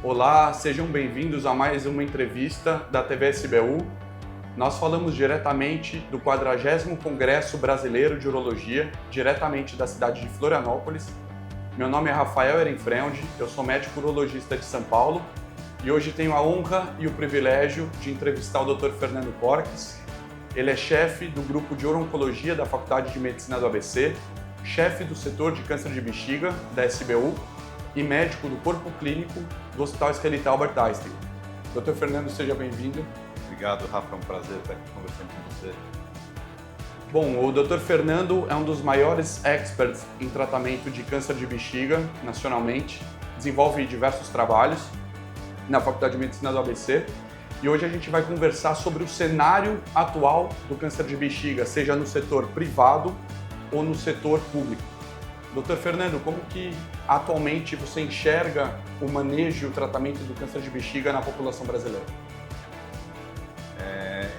Olá, sejam bem-vindos a mais uma entrevista da TV SBU. Nós falamos diretamente do 40º Congresso Brasileiro de Urologia, diretamente da cidade de Florianópolis. Meu nome é Rafael Ehrenfreund, eu sou médico urologista de São Paulo e hoje tenho a honra e o privilégio de entrevistar o Dr. Fernando Porques. Ele é chefe do grupo de Urologia da Faculdade de Medicina do ABC, chefe do setor de câncer de bexiga da SBU e médico do corpo clínico do Hospital Israelita Albert Einstein. Dr. Fernando, seja bem-vindo. Obrigado, Rafa, é um prazer estar aqui conversando com você. Bom, o Dr. Fernando é um dos maiores experts em tratamento de câncer de bexiga nacionalmente, desenvolve diversos trabalhos na Faculdade de Medicina do ABC e hoje a gente vai conversar sobre o cenário atual do câncer de bexiga, seja no setor privado ou no setor público. Dr. Fernando, como que atualmente você enxerga o manejo e o tratamento do câncer de bexiga na população brasileira?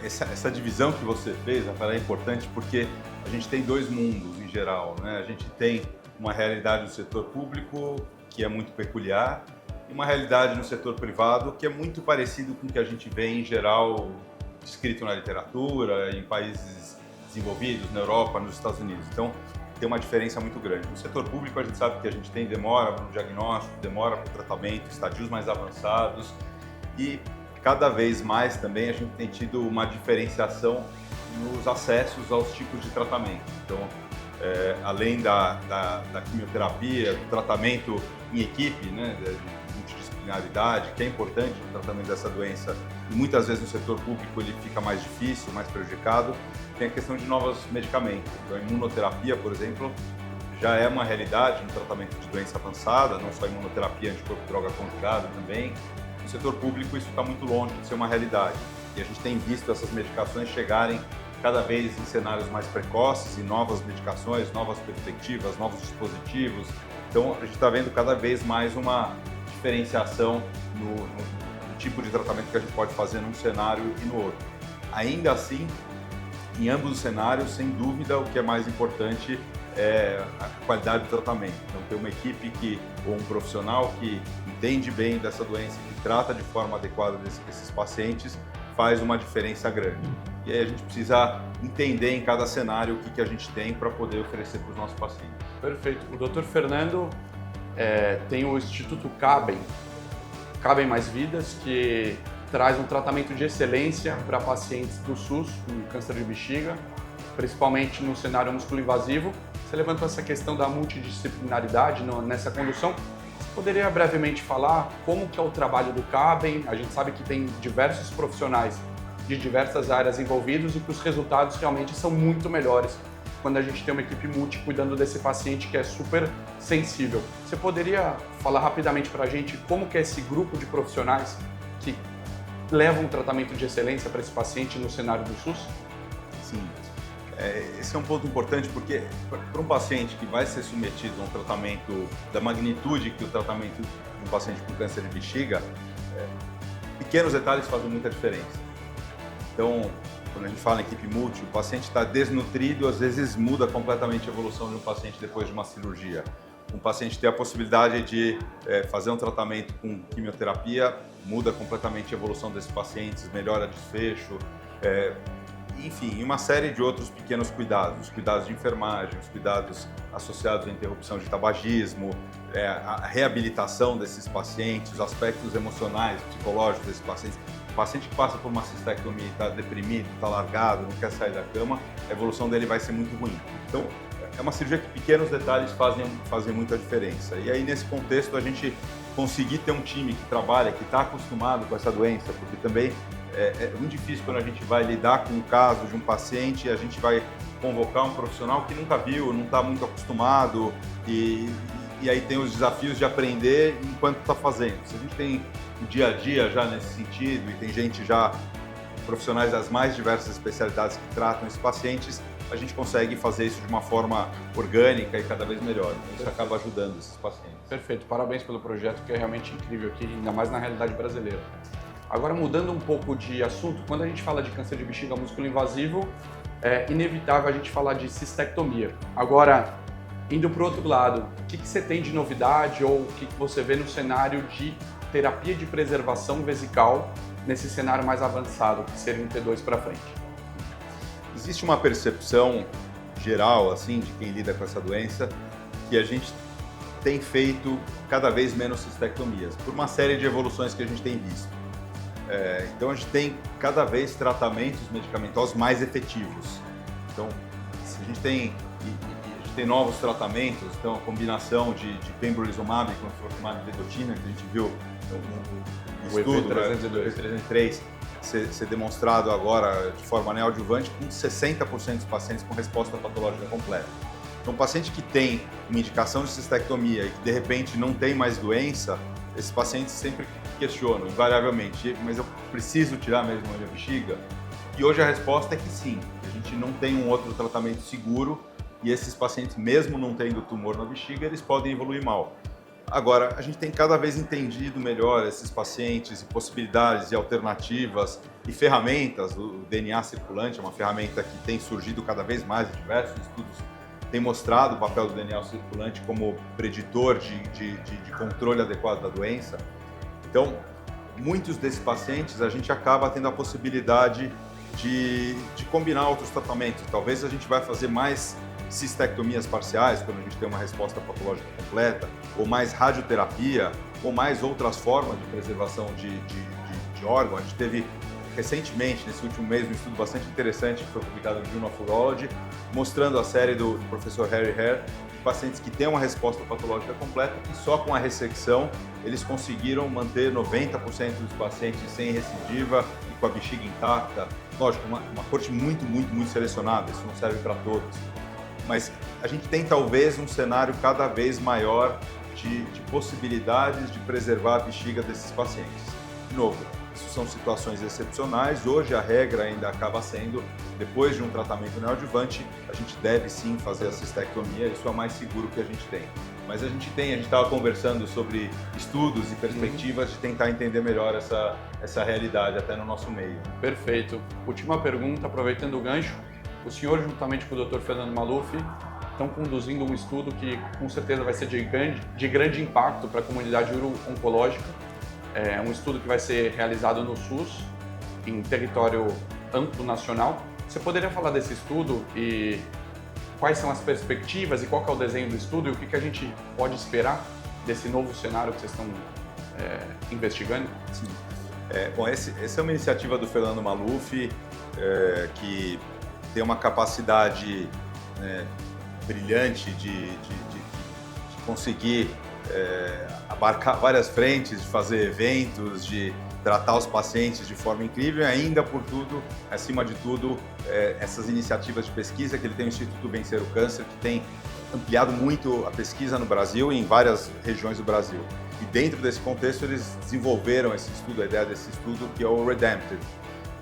Essa divisão que você fez, Rafael, é importante porque a gente tem dois mundos em geral, né? A gente tem uma realidade no setor público que é muito peculiar e uma realidade no setor privado que é muito parecido com o que a gente vê em geral descrito na literatura, em países desenvolvidos, na Europa, nos Estados Unidos. Então, tem uma diferença muito grande. No setor público, a gente sabe que a gente tem demora no diagnóstico, demora para o tratamento, estadios mais avançados e cada vez mais também a gente tem tido uma diferenciação nos acessos aos tipos de tratamento. Então, além da quimioterapia, do tratamento em equipe, né, de multidisciplinaridade, que é importante no tratamento dessa doença, e muitas vezes no setor público ele fica mais difícil, mais prejudicado, tem a questão de novos medicamentos. Então, a imunoterapia, por exemplo, já é uma realidade no tratamento de doença avançada, não só a imunoterapia, anticorpo-droga conjugada também. No setor público isso está muito longe de ser uma realidade e a gente tem visto essas medicações chegarem cada vez em cenários mais precoces e novas medicações, novas perspectivas, novos dispositivos. Então a gente está vendo cada vez mais uma diferenciação no tipo de tratamento que a gente pode fazer num cenário e no outro. Ainda assim, em ambos os cenários, sem dúvida, o que é mais importante é a qualidade do tratamento. Então, ter uma equipe ou um profissional que entende bem dessa doença, que trata de forma adequada desses pacientes, faz uma diferença grande. E aí a gente precisa entender em cada cenário o que a gente tem para poder oferecer para os nossos pacientes. Perfeito. O Dr. Fernando tem o Instituto Cabem Mais Vidas, que traz um tratamento de excelência para pacientes do SUS com câncer de bexiga, principalmente no cenário músculo-invasivo. Você levantou essa questão da multidisciplinaridade nessa condução. Você poderia brevemente falar como que é o trabalho do Cabem? A gente sabe que tem diversos profissionais de diversas áreas envolvidos e que os resultados realmente são muito melhores quando a gente tem uma equipe multi cuidando desse paciente que é super sensível. Você poderia falar rapidamente para a gente como que é esse grupo de profissionais que levam um tratamento de excelência para esse paciente no cenário do SUS? Sim. Esse é um ponto importante porque para um paciente que vai ser submetido a um tratamento da magnitude que o tratamento de um paciente com câncer de bexiga, pequenos detalhes fazem muita diferença. Então, quando a gente fala em equipe multi, o paciente está desnutrido, às vezes muda completamente a evolução de um paciente depois de uma cirurgia. Um paciente tem a possibilidade de fazer um tratamento com quimioterapia, muda completamente a evolução desses pacientes, melhora desfecho, enfim, uma série de outros pequenos cuidados, os cuidados de enfermagem, os cuidados associados à interrupção de tabagismo, a reabilitação desses pacientes, os aspectos emocionais, psicológicos desses pacientes. O paciente que passa por uma cistectomia, está deprimido, está largado, não quer sair da cama, a evolução dele vai ser muito ruim. Então, é uma cirurgia que pequenos detalhes fazem muita diferença. E aí, nesse contexto, a gente conseguir ter um time que trabalha, que está acostumado com essa doença, porque também é muito difícil quando a gente vai lidar com o caso de um paciente e a gente vai convocar um profissional que nunca viu, não está muito acostumado e aí tem os desafios de aprender enquanto está fazendo. Se a gente tem o dia a dia já nesse sentido e tem gente já, profissionais das mais diversas especialidades que tratam esses pacientes, a gente consegue fazer isso de uma forma orgânica e cada vez melhor. Isso acaba ajudando esses pacientes. Perfeito, parabéns pelo projeto, que é realmente incrível aqui, ainda mais na realidade brasileira. Agora, mudando um pouco de assunto, quando a gente fala de câncer de bexiga músculo-invasivo, é inevitável a gente falar de cistectomia. Agora, indo para o outro lado, o que você tem de novidade ou o que você vê no cenário de terapia de preservação vesical nesse cenário mais avançado, que seria um T2 para frente? Existe uma percepção geral, assim, de quem lida com essa doença, que a gente tem feito cada vez menos cistectomias, por uma série de evoluções que a gente tem visto. Então a gente tem cada vez tratamentos medicamentosos mais efetivos. Então a gente tem novos tratamentos, então a combinação de pembrolizumab com enfortumab vedotina, que a gente viu no estudo, EV302. 303, ser demonstrado agora de forma neoadjuvante com 60% dos pacientes com resposta patológica completa. Então, um paciente que tem uma indicação de cistectomia e que de repente não tem mais doença, esses pacientes sempre questionam, invariavelmente, mas eu preciso tirar mesmo a minha bexiga? E hoje a resposta é que sim, que a gente não tem um outro tratamento seguro e esses pacientes, mesmo não tendo tumor na bexiga, eles podem evoluir mal. Agora, a gente tem cada vez entendido melhor esses pacientes e possibilidades e alternativas e ferramentas. O DNA circulante é uma ferramenta que tem surgido cada vez mais, diversos estudos têm mostrado o papel do DNA circulante como preditor de controle adequado da doença. Então, muitos desses pacientes a gente acaba tendo a possibilidade de combinar outros tratamentos. Talvez a gente vai fazer mais cistectomias parciais, quando a gente tem uma resposta patológica completa, ou mais radioterapia, ou mais outras formas de preservação de órgão. A gente teve recentemente, nesse último mês, um estudo bastante interessante que foi publicado no Journal of Urology, mostrando a série do professor Harry Hare, de pacientes que têm uma resposta patológica completa e só com a ressecção eles conseguiram manter 90% dos pacientes sem recidiva e com a bexiga intacta. Lógico, uma corte muito selecionada, isso não serve para todos. Mas a gente tem talvez um cenário cada vez maior de possibilidades de preservar a bexiga desses pacientes. De novo, isso são situações excepcionais. Hoje a regra ainda acaba sendo, depois de um tratamento neoadjuvante, a gente deve sim fazer a cistectomia, isso é o mais seguro que a gente tem. Mas a gente estava conversando sobre estudos e perspectivas de tentar entender melhor essa realidade até no nosso meio. Perfeito. Última pergunta, aproveitando o gancho. O senhor, juntamente com o Dr. Fernando Maluf, estão conduzindo um estudo que com certeza vai ser de grande impacto para a comunidade uro-oncológica. É um estudo que vai ser realizado no SUS, em território amplo nacional. Você poderia falar desse estudo e quais são as perspectivas e qual que é o desenho do estudo e o que a gente pode esperar desse novo cenário que vocês estão investigando? Sim. Bom, essa é uma iniciativa do Fernando Maluf, que tem uma capacidade brilhante de conseguir abarcar várias frentes, de fazer eventos, de tratar os pacientes de forma incrível e ainda, acima de tudo, essas iniciativas de pesquisa, que ele tem o Instituto Vencer o Câncer, que tem ampliado muito a pesquisa no Brasil e em várias regiões do Brasil. E dentro desse contexto eles desenvolveram esse estudo, a ideia desse estudo, que é o Redempted,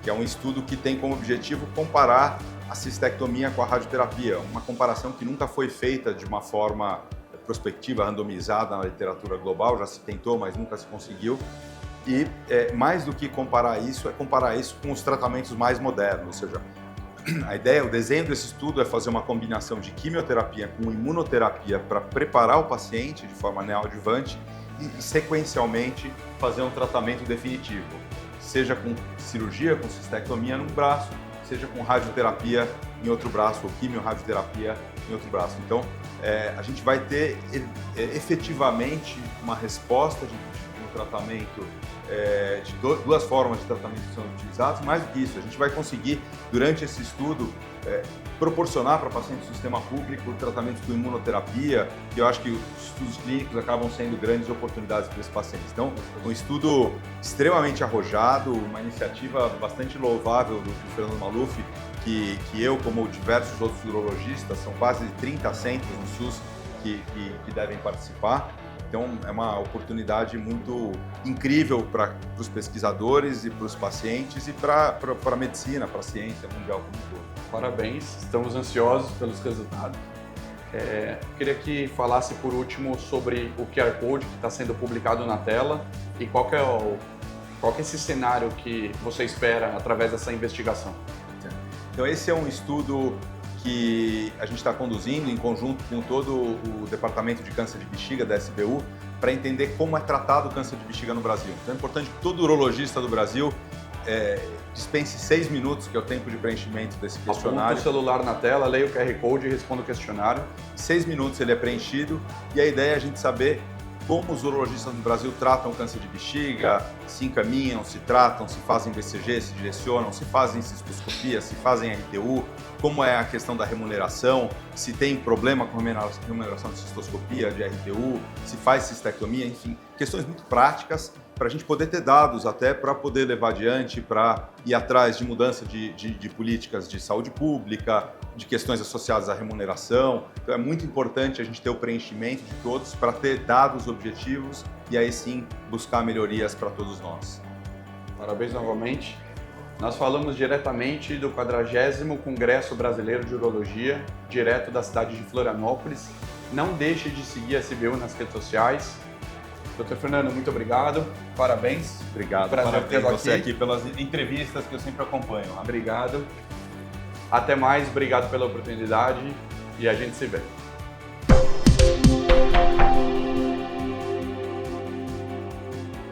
que é um estudo que tem como objetivo comparar a cistectomia com a radioterapia, uma comparação que nunca foi feita de uma forma prospectiva, randomizada na literatura global, já se tentou, mas nunca se conseguiu. E mais do que comparar isso, é comparar isso com os tratamentos mais modernos, ou seja, a ideia, o desenho desse estudo é fazer uma combinação de quimioterapia com imunoterapia para preparar o paciente de forma neoadjuvante e sequencialmente fazer um tratamento definitivo, seja com cirurgia, com cistectomia num braço, seja com radioterapia em outro braço, ou quimio-radioterapia em outro braço. Então, a gente vai ter efetivamente uma resposta de um tratamento, de duas formas de tratamento que são utilizadas. Mais do que isso, a gente vai conseguir, durante esse estudo, proporcionar para pacientes do sistema público tratamentos com imunoterapia, que eu acho que os estudos clínicos acabam sendo grandes oportunidades para esses pacientes. Então, um estudo extremamente arrojado, uma iniciativa bastante louvável do Fernando Maluf, que eu, como diversos outros urologistas, são quase 30 centros no SUS que devem participar. Então, é uma oportunidade muito incrível para os pesquisadores e para os pacientes e para a medicina, para a ciência mundial como um todo. Parabéns, estamos ansiosos pelos resultados. Queria que falasse por último sobre o QR Code que está sendo publicado na tela e qual que é esse cenário que você espera através dessa investigação. Então, esse é um estudo que a gente está conduzindo em conjunto com todo o Departamento de Câncer de Bexiga da SBU. para entender como é tratado o câncer de bexiga no Brasil. Então é importante que todo urologista do Brasil dispense 6 minutos, que é o tempo de preenchimento desse questionário. Aponta o celular na tela, leia o QR Code e responda o questionário. 6 minutos ele é preenchido e a ideia é a gente saber como os urologistas do Brasil tratam o câncer de bexiga, se encaminham, se tratam, se fazem BCG, se direcionam, se fazem cistoscopia, se fazem RTU, como é a questão da remuneração, se tem problema com remuneração de cistoscopia, de RTU, se faz cistectomia, enfim, questões muito práticas para a gente poder ter dados até para poder levar adiante, para ir atrás de mudança de políticas de saúde pública, de questões associadas à remuneração. Então é muito importante a gente ter o preenchimento de todos para ter dados objetivos e aí sim buscar melhorias para todos nós. Parabéns novamente. Nós falamos diretamente do 40º Congresso Brasileiro de Urologia, direto da cidade de Florianópolis. Não deixe de seguir a SBU nas redes sociais. Dr. Fernando, muito obrigado. Parabéns. Obrigado. Parabéns você aqui pelas entrevistas que eu sempre acompanho. Obrigado. Até mais. Obrigado pela oportunidade e a gente se vê.